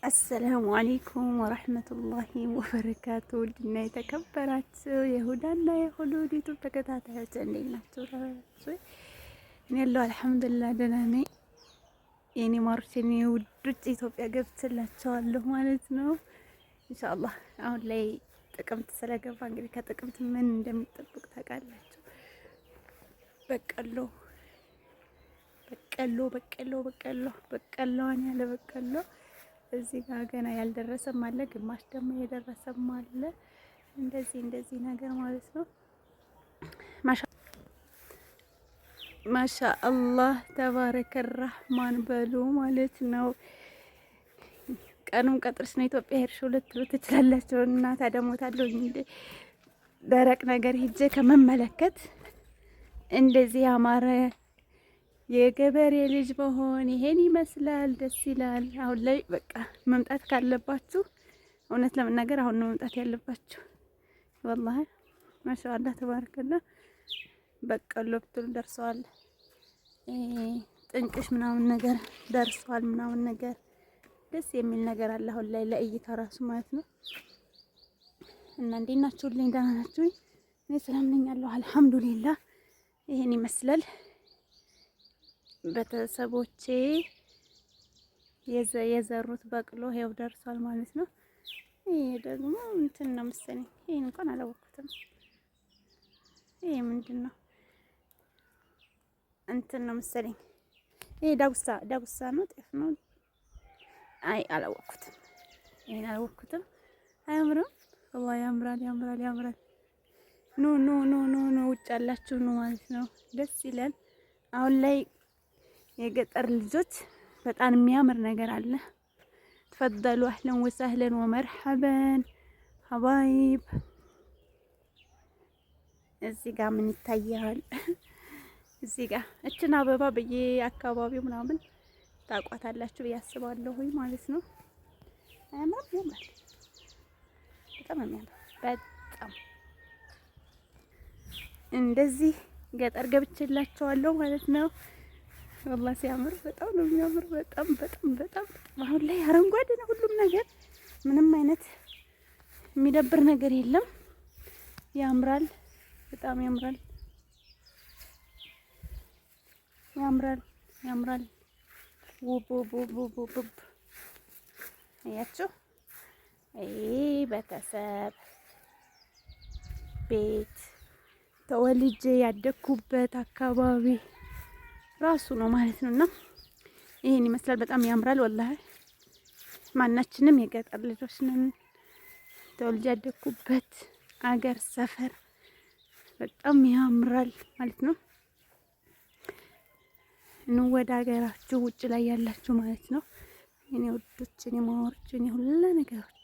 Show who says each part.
Speaker 1: አሰላሙ አለይኩም ወረህመቱላሂ ወበረካቱ። ውድና የተከበራችሁ የሁዳና የሁሉድ ዩቱብ ተከታታዮች እንዴት ናችሁ? እኔ ያለው አልሐምዱሊላህ ደህና ነኝ። የኔ ማሮች የኔ ውዶች ኢትዮጵያ ገብቼላችኋለሁ ማለት ነው ኢንሻአላህ። አሁን ላይ ጥቅምት ስለገባ እንግዲህ ከጥቅምት ምን እንደሚጠብቅ ታውቃላችሁ። በቀሎዋን ያለ በቀሎ እዚህ ጋር ገና ያልደረሰም አለ፣ ግማሽ ደግሞ የደረሰም አለ። እንደዚህ ነገር ማለት ነው። ማሻአላህ ተባረከ ረህማን በሉ ማለት ነው። ቀኑም ቀጥርሽ ነው ኢትዮጵያ ሄድሽው ልትሉ ትችላላችሁ። እና ታደሞታለሁ እንዴ ደረቅ ነገር ሂጄ ከመመለከት እንደዚህ ያማረ የገበሬ ልጅ መሆን ይሄን ይመስላል። ደስ ይላል። አሁን ላይ በቃ መምጣት ካለባችሁ እውነት ለመናገር አሁን ነው መምጣት ያለባችሁ። ወላሂ ማሻአላህ ተባረከላ። በቀሎ ብትሉ ደርሰዋል። ጥንቅሽ ምናምን ነገር ደርሰዋል። ምናምን ነገር ደስ የሚል ነገር አለ አሁን ላይ ለእይታ ራሱ ማለት ነው። እና እንዴት ናችሁልኝ? ደህና ናችሁ? እኔ ሰላም ነኝ አለሁ አልሐምዱሊላህ። ይሄን ይመስላል ቤተሰቦቼ የዘሩት በቅሎ ይኸው ደርሷል ማለት ነው። ይሄ ደግሞ እንትን ነው መሰለኝ። ይሄን እንኳን አላወኩትም። ይሄ ምንድን ነው? እንትን ነው መሰለኝ። ይሄ ዳጉሳ ነው፣ ጤፍ ነው። አይ አላወኩትም። ይሄን አላወኩትም። አያምርም? ወላሂ ያምራል። ኑ ውጭ ያላችሁ ነው ማለት ነው። ደስ ይላል። አሁን ላይ የገጠር ልጆች በጣም የሚያምር ነገር አለ። ተፈደሉ አህለን ወሰህለን ወመርሐበን ሀባይብ። እዚህ ጋር ምን ይታያል? እዚህ ጋር እችን አበባ በየአካባቢው ምናምን ታቋታላችሁ ብዬ አስባለሁ ማለት ነው። ያምራል። በጣም የሚያምር በጣም እንደዚህ ገጠር ገብቼላችኋለሁ ማለት ነው። ወላሂ ሲያምር በጣም ነው የሚያምር። በጣም አሁን ላይ አረንጓዴ ነው ሁሉም ነገር። ምንም አይነት የሚደብር ነገር የለም። ያምራል፣ በጣም ያምራል። ውብ አያችሁ። ቤተሰብ ቤት ተወልጄ ያደግኩበት አካባቢ ራሱ ነው ማለት ነውና ይሄን ይመስላል። በጣም ያምራል ወላሂ። ማናችንም የገጠር ልጆች ነን። ተወልጄ ያደግኩበት አገር ሰፈር በጣም ያምራል ማለት ነው። ወደ ሀገራችሁ ውጭ ላይ ያላችሁ ማለት ነው። እኔ ውዶች፣ እኔ ማወሮች፣ እኔ ሁሉ ነገሮች